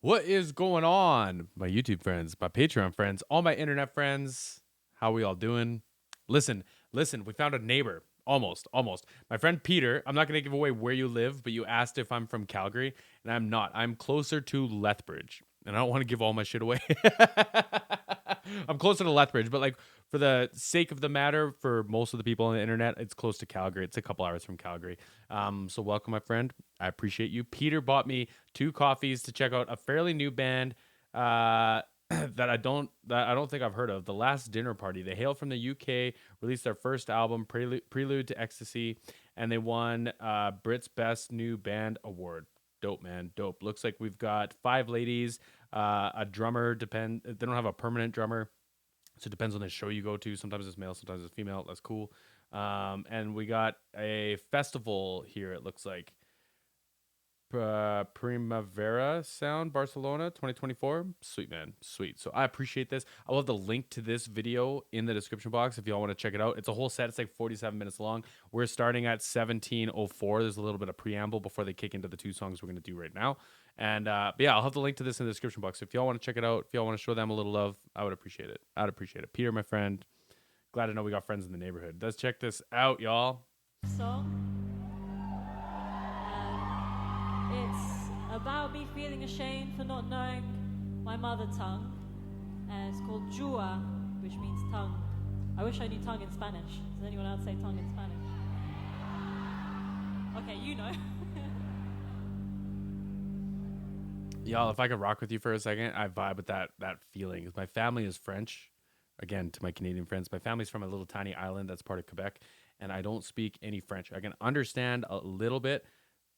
What is going on, my YouTube friends, my Patreon friends, all my internet friends? How we all doing? Listen, we found a neighbor. Almost. My friend Peter, I'm not going to give away where you live, but you asked if I'm from Calgary, and I'm not. I'm closer to Lethbridge, and I don't want to give all my shit away. I'm closer to Lethbridge, but like for the sake of the matter, for most of the people on the internet, it's close to Calgary. It's a couple hours from Calgary. So welcome, my friend. I appreciate you. Peter bought me 2 coffees to check out a fairly new band that I don't think I've heard of. The Last Dinner Party. They hail from the UK, released their first album, Prelude to Ecstasy, and they won Brit's Best New Band Award. Dope, man, dope. Looks like we've got 5 ladies, a drummer. They don't have a permanent drummer, so it depends on the show you go to. Sometimes it's male, sometimes it's female. That's cool. And we got a festival here. It looks like Primavera Sound Barcelona 2024. Sweet, man, sweet. So I appreciate this. I'll have the link to this video in the description box if y'all want to check it out. It's a whole set. It's like 47 minutes long. We're starting at 17:04. There's a little bit of preamble before they kick into the 2 songs we're going to do right now. And but yeah, I'll have the link to this in the description box. If y'all want to check it out, if y'all want to show them a little love, I would appreciate it. I'd appreciate it. Peter, my friend, glad to know we got friends in the neighborhood. Let's check this out, y'all. It's about me feeling ashamed for not knowing my mother tongue. It's called GJUHA, which means tongue. I wish I knew tongue in Spanish. Does anyone else say tongue in Spanish? Okay, you know. Y'all, if I could rock with you for a second, I vibe with that feeling. My family is French. Again, to my Canadian friends, my family's from a little tiny island that's part of Quebec, and I don't speak any French. I can understand a little bit,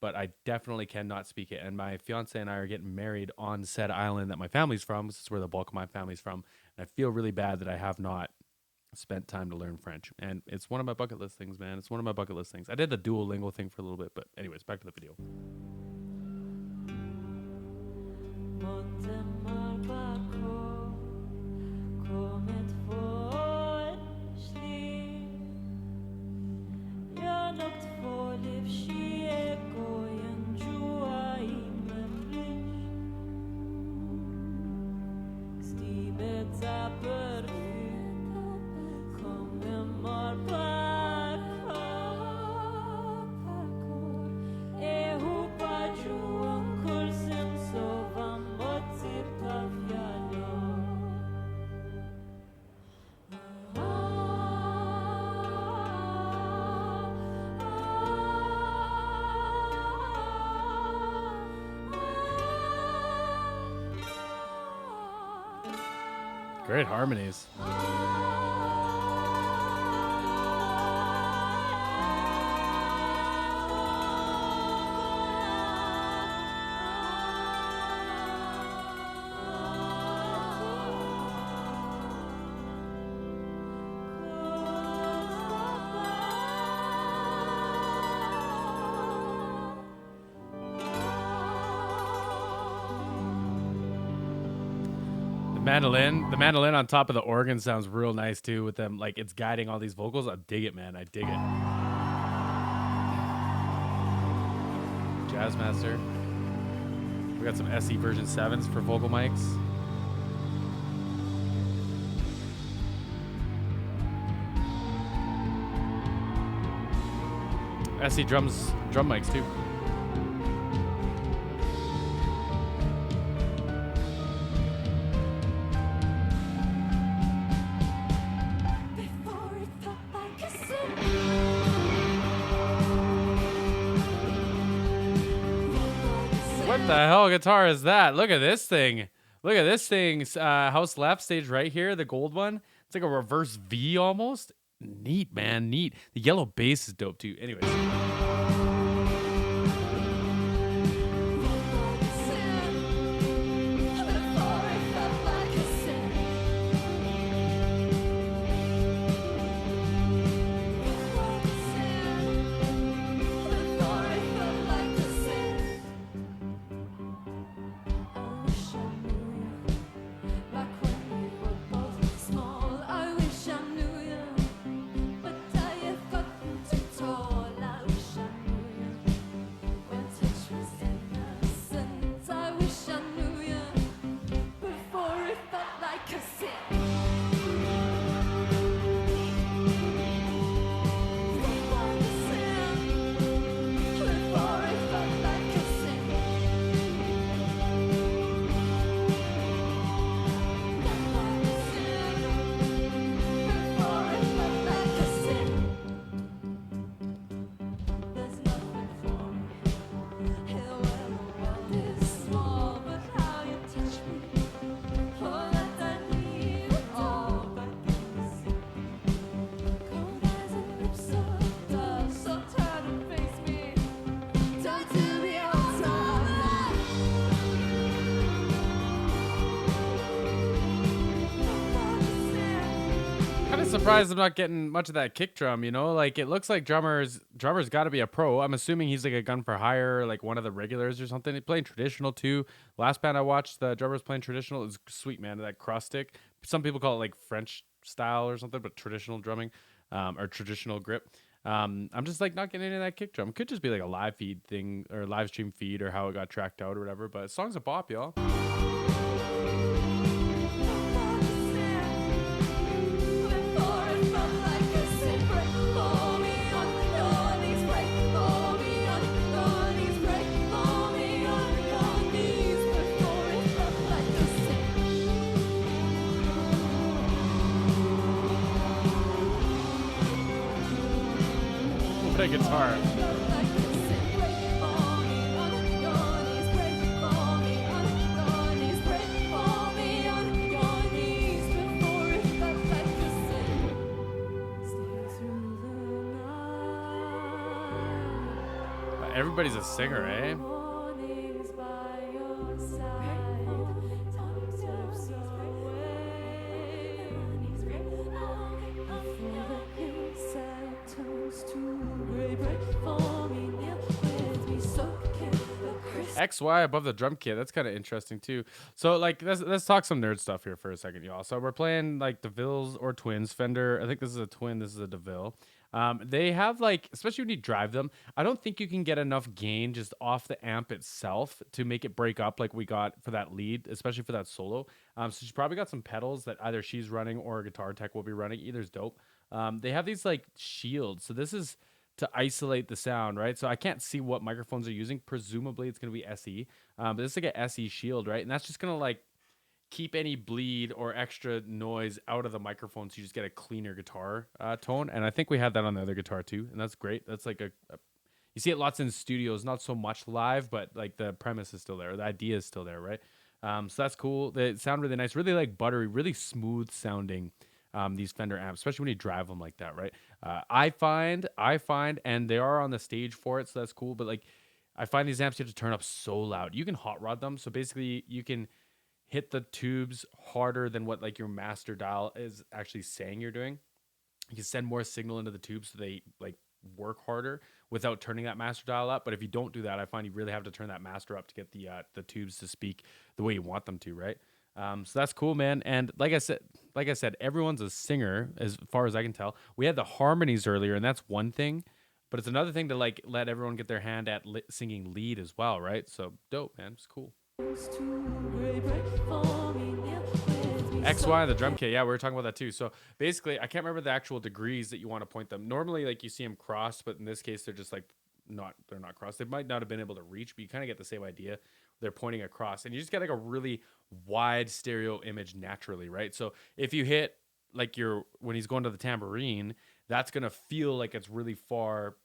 but I definitely cannot speak it. And my fiance and I are getting married on said island that my family's from. This is where the bulk of my family's from. And I feel really bad that I have not spent time to learn French. And it's one of my bucket list things, man. It's one of my bucket list things. I did the Duolingo thing for a little bit, but anyways, back to the video. Great harmonies. The mandolin on top of the organ sounds real nice too, with them like it's guiding all these vocals. I dig it, man. I dig it. Jazzmaster. We got some SE version 7s for vocal mics. SE drum mics too. What the hell guitar is that? Look at this thing. Look at this thing. House left stage right here, the gold one. It's like a reverse V almost. Neat, man. Neat. The yellow bass is dope too. Anyways. surprised I'm not getting much of that kick drum, you know? Like, it looks like drummer's got to be a pro. I'm assuming he's like a gun for hire, like one of the regulars or something. He's playing traditional too. Last band I watched, the drummer's playing traditional. It was sweet, man. That cross stick. Some people call it like French style or something, but traditional drumming, or traditional grip. I'm just like not getting into that kick drum. Could just be like a live feed thing or live stream feed or how it got tracked out or whatever. But song's a bop, y'all. Play guitar. Everybody's a singer, eh? XY above the drum kit. That's kind of interesting too. So like let's talk some nerd stuff here for a second, y'all. So we're playing like DeVille's or twins. Fender, I think this is a twin, this is a DeVille. They have like, especially when you drive them, I don't think you can get enough gain just off the amp itself to make it break up like we got for that lead, especially for that solo. So she's probably got some pedals that either she's running or a guitar tech will be running. Either's dope. They have these like shields. So this is to isolate the sound, right? So I can't see what microphones they're using. Presumably it's going to be SE, but it's like a SE shield, right? And that's just going to like keep any bleed or extra noise out of the microphone, so you just get a cleaner guitar tone. And I think we had that on the other guitar too, and that's great. That's like you see it lots in studios, not so much live, but like the premise is still there, the idea is still there, right? So that's cool. They sound really nice, really like buttery, really smooth sounding. These Fender amps, especially when you drive them like that, right? I find, and they are on the stage for it, so that's cool. But like, I find these amps you have to turn up so loud. You can hot rod them, so basically you can hit the tubes harder than what like your master dial is actually saying you're doing. You can send more signal into the tubes so they like work harder without turning that master dial up. But if you don't do that, I find you really have to turn that master up to get the tubes to speak the way you want them to, right? So that's cool, man. And like I said, everyone's a singer as far as I can tell. We had the harmonies earlier, and that's one thing, but it's another thing to like let everyone get their hand at singing lead as well, right? So dope, man. It's cool. XY, the drum kit. Yeah, we were talking about that too. So basically, I can't remember the actual degrees that you want to point them. Normally, like you see them crossed, but in this case, they're just like they're not crossed. They might not have been able to reach, but you kind of get the same idea. They're pointing across, and you just get like a really wide stereo image naturally, right? So if you hit like when he's going to the tambourine, that's gonna feel like it's really far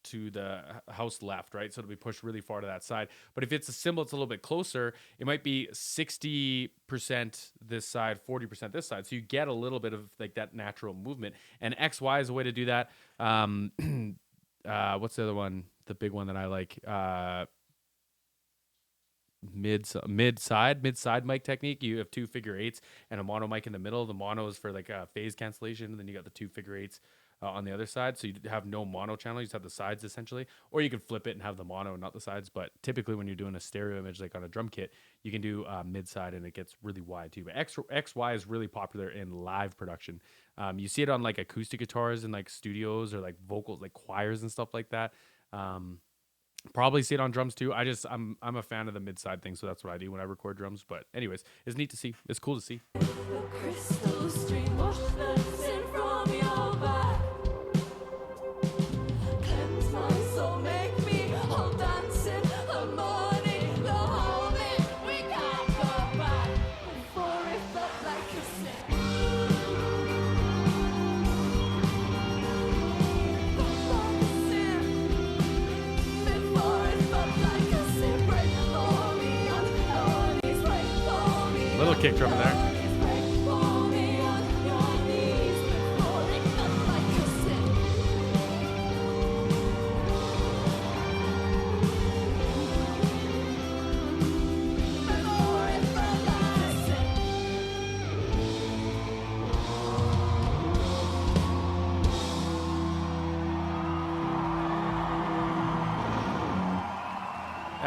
to the house left, right? So it'll be pushed really far to that side. But if it's a cymbal, it's a little bit closer. It might be 60% this side, 40% this side. So you get a little bit of like that natural movement. And XY is a way to do that. What's the other one? The big one that I like. Mid side mic technique. You have two figure eights and a mono mic in the middle. The mono is for like phase cancellation, and then you got the two figure eights on the other side, so you have no mono channel. You just have the sides essentially, or you can flip it and have the mono and not the sides. But typically when you're doing a stereo image like on a drum kit, you can do mid side and it gets really wide too. But XY is really popular in live production. You see it on like acoustic guitars in like studios or like vocals, like choirs and stuff like that. Probably see it on drums too. I'm a fan of the mid side thing, so that's what I do when I record drums. But anyways, it's neat to see. It's cool to see. Little kick drum in there.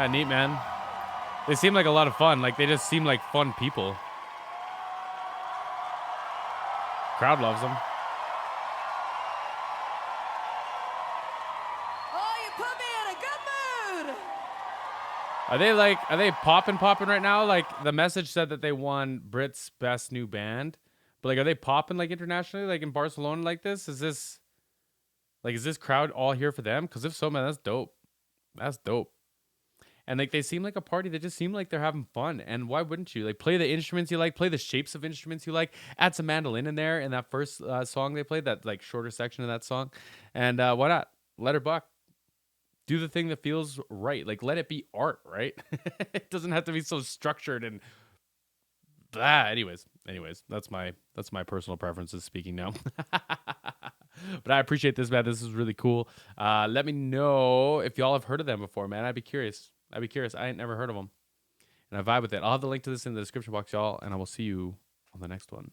Yeah, neat, man. They seem like a lot of fun. Like, they just seem like fun people. Crowd loves them. Oh, you put me in a good mood. Are they popping right now? Like, the message said that they won Brit's best new band. But, like, are they popping, like, internationally? Like, in Barcelona like this? Is this crowd all here for them? Because if so, man, that's dope. That's dope. And, like, they seem like a party. They just seem like they're having fun. And why wouldn't you? Like, play the instruments you like. Play the shapes of instruments you like. Add some mandolin in there in that first song they played. That, like, shorter section of that song. And why not? Let her buck. Do the thing that feels right. Like, let it be art, right? It doesn't have to be so structured and blah. Anyways, that's my personal preferences speaking now. But I appreciate this, man. This is really cool. Let me know if y'all have heard of them before, man. I'd be curious. I ain't never heard of them. And I vibe with it. I'll have the link to this in the description box, y'all, and I will see you on the next one.